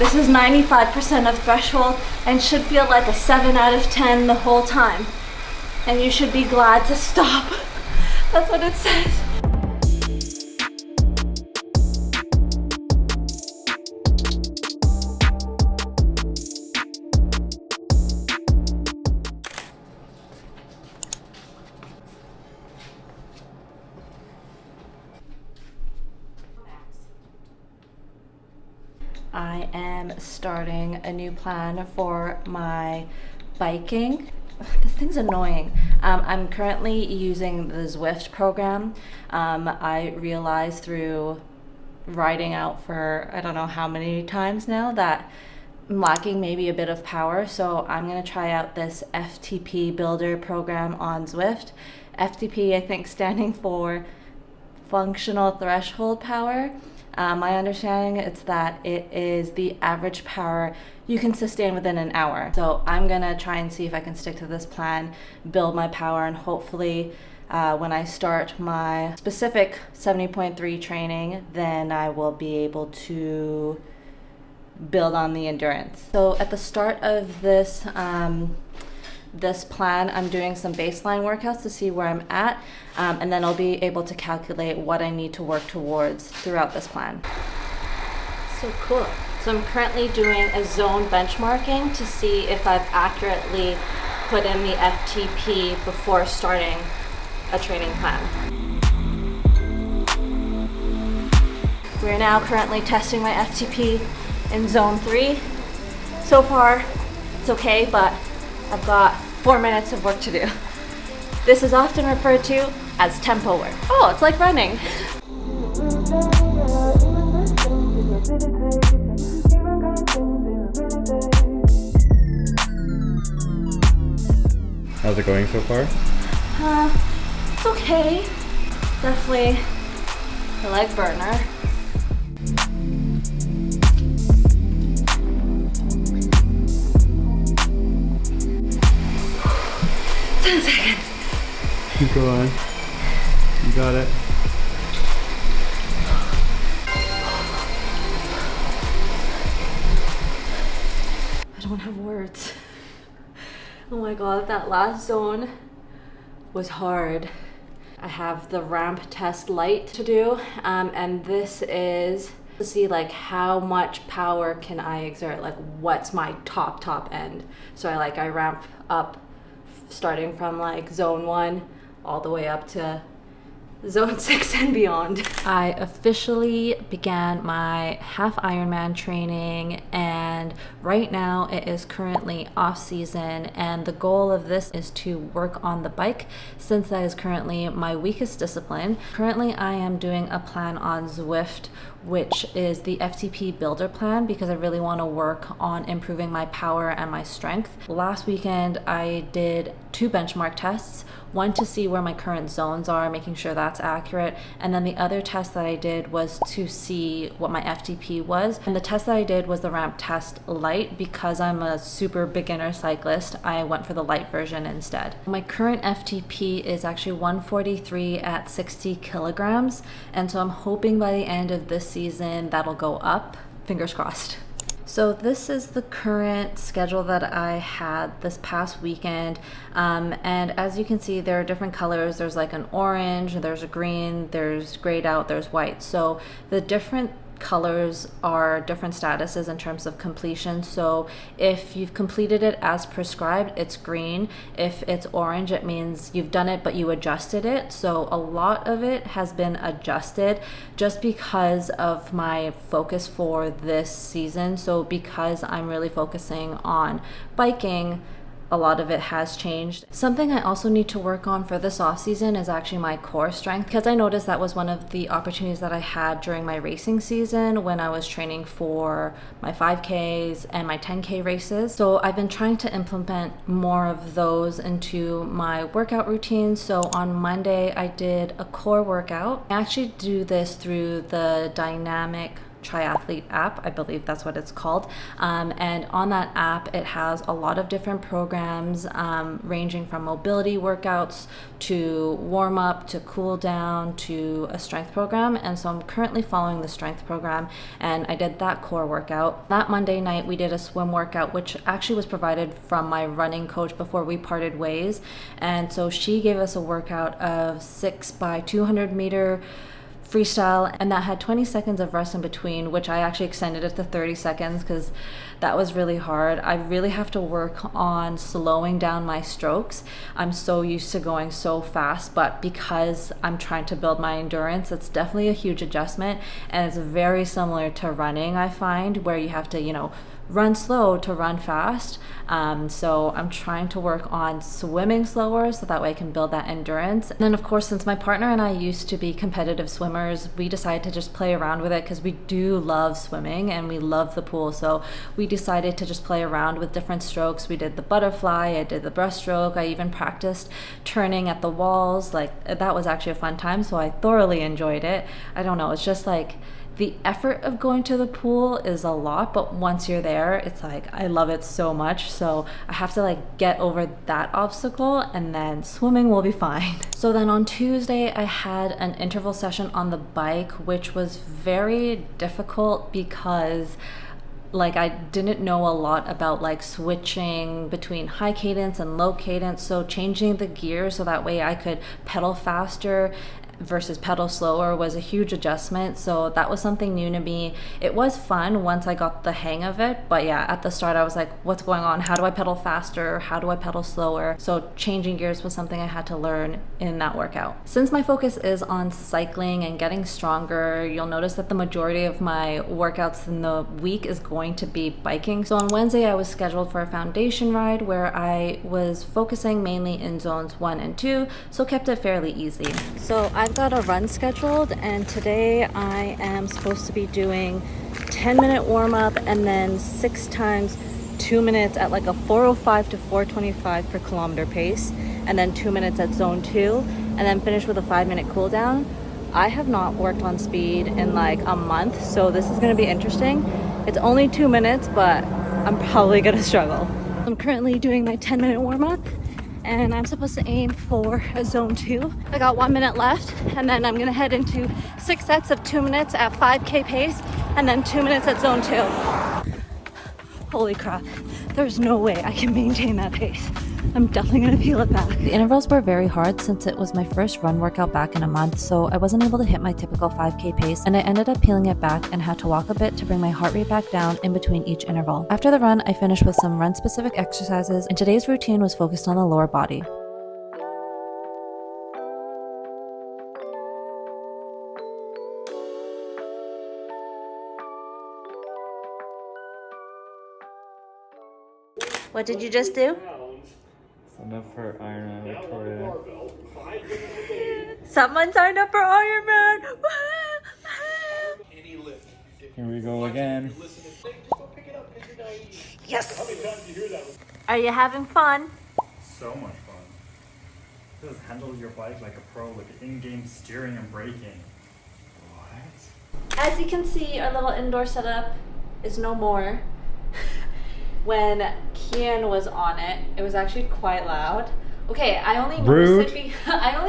This is 95% of threshold and should feel like a 7 out of 10 the whole time. And you should be glad to stop. That's what it says. I am starting a new plan for my biking. This thing's annoying. I'm currently using the Zwift program. I realized through riding out for I don't know how many times now that I'm lacking maybe a bit of power, so I'm gonna try out this FTP builder program on Zwift. FTP, I think, standing for functional threshold power. My understanding is that it is the average power you can sustain within an hour. So I'm gonna try and see if I can stick to this plan, build my power, and hopefully when I start my specific 70.3 training, then I will be able to build on the endurance. So at the start of this plan, I'm doing some baseline workouts to see where I'm at, and then I'll be able to calculate what I need to work towards throughout this plan. So cool. So I'm currently doing a zone benchmarking to see if I've accurately put in the FTP before starting a training plan. We're now currently testing my FTP in zone 3. So far, it's okay, but I've got 4 minutes of work to do. This is often referred to as tempo work. Oh, it's like running. How's it going so far? It's okay. Definitely a leg burner. 10 seconds. Keep going. You got it. I don't have words. Oh my god, that last zone was hard. I have the ramp test light to do, and this is to see like how much power can I exert, like what's my top end. So I ramp up starting from like zone 1 all the way up to zone 6 and beyond. I officially began my half Ironman training, and right now it is currently off season, and the goal of this is to work on the bike since that is currently my weakest discipline. Currently I am doing a plan on Zwift, which is the FTP builder plan, because I really want to work on improving my power and my strength. Last weekend I did 2 benchmark tests, one to see where my current zones are, making sure that's accurate, and then the other test that I did was to see what my FTP was. And the test that I did was the ramp test light. Because I'm a super beginner cyclist, I went for the light version instead. My current FTP is actually 143 at 60 kilograms, and so I'm hoping by the end of this season that'll go up. Fingers crossed. So this is the current schedule that I had this past weekend, and as you can see, there are different colors. There's like an orange, there's a green, there's grayed out, there's white. So the different colors are different statuses in terms of completion. So if you've completed it as prescribed, it's green. If it's orange, it means you've done it but you adjusted it. So a lot of it has been adjusted just because of my focus for this season. So because I'm really focusing on biking, a lot of it has changed. Something I also need to work on for this off season is actually my core strength, because I noticed that was one of the opportunities that I had during my racing season when I was training for my 5Ks and my 10K races. So I've been trying to implement more of those into my workout routine. So on Monday I did a core workout. I actually do this through the dynamic triathlete app. I believe that's what it's called. And on that app, it has a lot of different programs ranging from mobility workouts to warm up to cool down to a strength program. And so I'm currently following the strength program, and I did that core workout. That Monday night, we did a swim workout, which actually was provided from my running coach before we parted ways. And so she gave us a workout of 6 by 200 meter freestyle, and that had 20 seconds of rest in between, which I actually extended it to 30 seconds because that was really hard. I really have to work on slowing down my strokes. I'm so used to going so fast, but because I'm trying to build my endurance, it's definitely a huge adjustment, and it's very similar to running, I find, where you have to, you know, run slow to run fast. So I'm trying to work on swimming slower so that way I can build that endurance. And then of course, since my partner and I used to be competitive swimmers, we decided to just play around with it because we do love swimming and we love the pool. So we decided to just play around with different strokes. We did the butterfly, I did the breaststroke, I even practiced turning at the walls. Like, that was actually a fun time, so I thoroughly enjoyed it. I don't know, it's just like, the effort of going to the pool is a lot, but once you're there, it's like, I love it so much. So I have to like get over that obstacle, and then swimming will be fine. So then on Tuesday, I had an interval session on the bike, which was very difficult because like I didn't know a lot about like switching between high cadence and low cadence. So changing the gear so that way I could pedal faster versus pedal slower was a huge adjustment. So that was something new to me. It was fun once I got the hang of it, but yeah, at the start I was like, what's going on? How do I pedal faster? How do I pedal slower? So changing gears was something I had to learn in that workout. Since my focus is on cycling and getting stronger, you'll notice that the majority of my workouts in the week is going to be biking. So on Wednesday, I was scheduled for a foundation ride where I was focusing mainly in zones 1 and 2, so kept it fairly easy. So I've got a run scheduled, and today I am supposed to be doing 10-minute warm-up and then 6 times 2 minutes at like a 405 to 425 per kilometer pace, and then 2 minutes at zone 2, and then finish with a 5-minute cool down. I have not worked on speed in like a month, so this is going to be interesting. It's only 2 minutes, but I'm probably going to struggle. I'm currently doing my 10-minute warm-up, and I'm supposed to aim for a zone 2. I got 1 minute left, and then I'm gonna head into 6 sets of 2 minutes at 5K pace, and then 2 minutes at zone 2. Holy crap, there's no way I can maintain that pace. I'm definitely gonna feel it back. The intervals were very hard since it was my first run workout back in a month, so I wasn't able to hit my typical 5K pace, and I ended up peeling it back and had to walk a bit to bring my heart rate back down in between each interval. After the run, I finished with some run-specific exercises, and today's routine was focused on the lower body. What did you just do? Signed up for IRONMAN Victoria. Someone signed up for Ironman! Here we go again. Yes! Are you having fun? So much fun. Just handle your bike like a pro with in-game steering and braking. What? As you can see, our little indoor setup is no more. When Kian was on it, it was actually quite loud. Okay, I only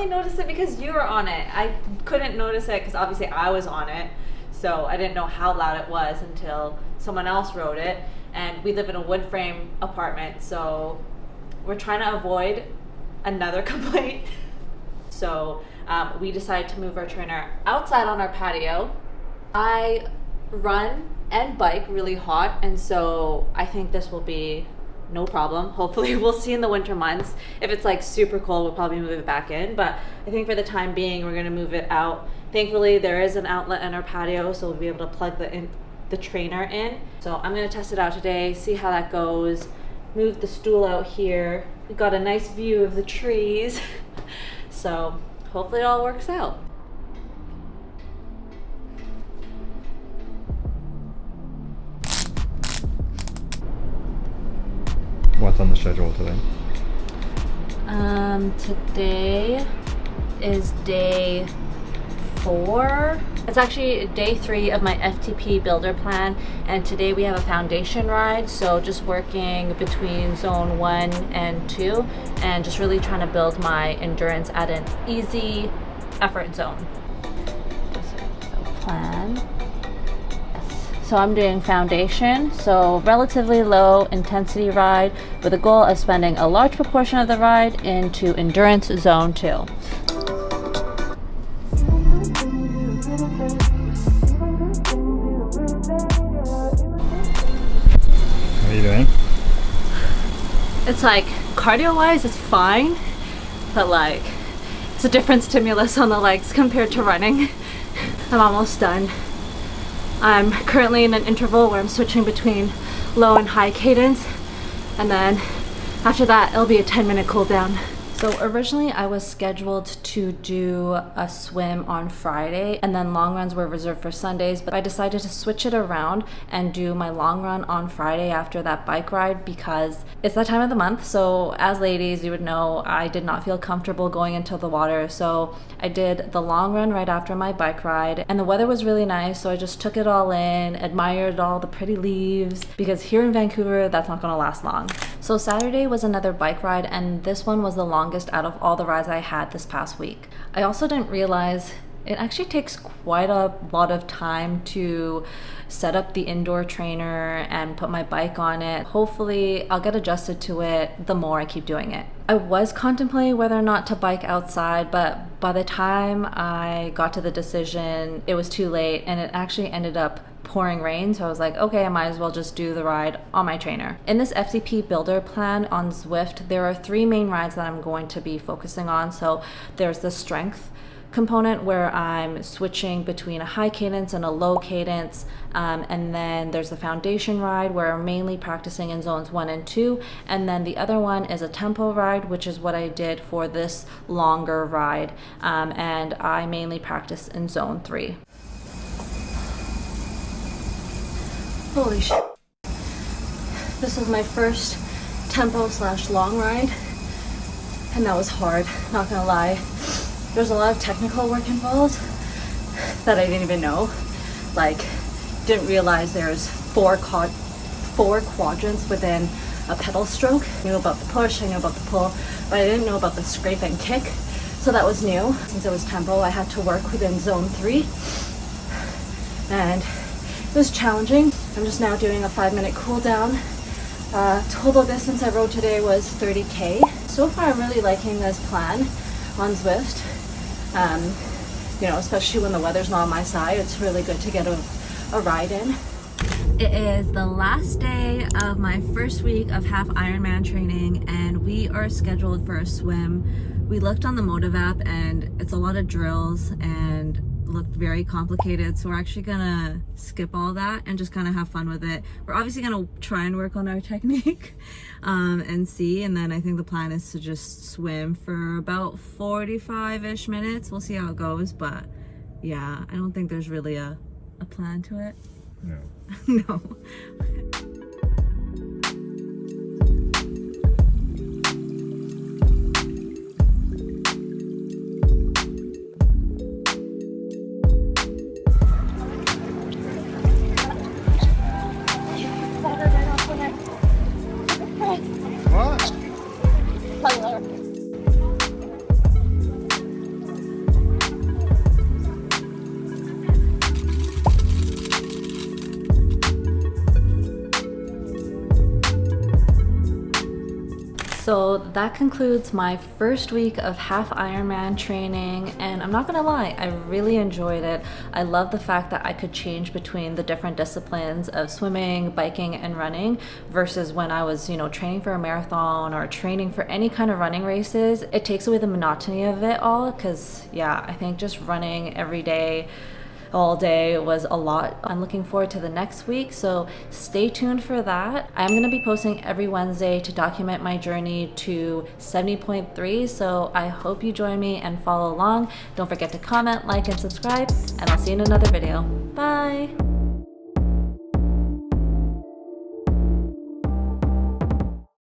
noticed it because you were on it. I couldn't notice it because obviously I was on it, so I didn't know how loud it was until someone else wrote it. And we live in a wood frame apartment, so we're trying to avoid another complaint. So we decided to move our trainer outside on our patio. I run and bike really hot, and so I think this will be no problem. Hopefully we'll see in the winter months. If it's like super cold, we'll probably move it back in, but I think for the time being we're going to move it out. Thankfully there is an outlet in our patio, so we'll be able to plug the trainer in. So I'm going to test it out today, see how that goes. Move the stool out here. We've got a nice view of the trees. So hopefully it all works out. What's on the schedule today? Today is day 4 It's actually day 3 of my FTP builder plan, and today we have a foundation ride, so just working between zone 1 and 2 and just really trying to build my endurance at an easy effort zone. Plan. So I'm doing foundation, so relatively low intensity ride with a goal of spending a large proportion of the ride into endurance zone 2. What are you doing? It's like cardio wise it's fine, but like it's a different stimulus on the legs compared to running. I'm almost done. I'm currently in an interval where I'm switching between low and high cadence, and then after that it'll be a 10-minute cool down. So originally I was scheduled to do a swim on Friday, and then long runs were reserved for Sundays, but I decided to switch it around and do my long run on Friday after that bike ride because it's that time of the month. So as ladies, you would know I did not feel comfortable going into the water, so I did the long run right after my bike ride, and the weather was really nice, so I just took it all in, admired all the pretty leaves, because here in Vancouver that's not gonna last long. So Saturday was another bike ride, and this one was the longest out of all the rides I had this past week. I also didn't realize it actually takes quite a lot of time to set up the indoor trainer and put my bike on it. Hopefully I'll get adjusted to it the more I keep doing it. I was contemplating whether or not to bike outside, but by the time I got to the decision, it was too late, and it actually ended up pouring rain, so I was like, okay, I might as well just do the ride on my trainer. In this FTP builder plan on Zwift, there are 3 main rides that I'm going to be focusing on. So there's the strength component where I'm switching between a high cadence and a low cadence, and then there's the foundation ride where I'm mainly practicing in zones 1 and 2, and then the other one is a tempo ride, which is what I did for this longer ride, and I mainly practice in zone 3. Holy shit. This was my first tempo/long ride, and that was hard, not gonna lie. There's a lot of technical work involved that I didn't even know. Like, didn't realize there's 4 quadrants within a pedal stroke. I knew about the push, I knew about the pull, but I didn't know about the scrape and kick. So that was new. Since it was tempo, I had to work within zone 3. And it was challenging. I'm just now doing a 5-minute cool down. Total distance I rode today was 30K. So far I'm really liking this plan on Zwift. You know, especially when the weather's not on my side, it's really good to get a ride in. It is the last day of my first week of half Ironman training, and we are scheduled for a swim. We looked on the Motive app and it's a lot of drills and looked very complicated, so we're actually gonna skip all that and just kind of have fun with it. We're obviously gonna try and work on our technique and see, and then I think the plan is to just swim for about 45-ish minutes. We'll see how it goes, but yeah, I don't think there's really a plan to it. No. No. So that concludes my first week of half Ironman training, and I'm not gonna lie, I really enjoyed it. I love the fact that I could change between the different disciplines of swimming, biking, and running versus when I was, you know, training for a marathon or training for any kind of running races. It takes away the monotony of it all, because yeah, I think just running every day all day was a lot. I'm looking forward to the next week, so stay tuned for that. I'm going to be posting every Wednesday to document my journey to 70.3, so I hope you join me and follow along. Don't forget to comment, like, and subscribe, and I'll see you in another video. Bye!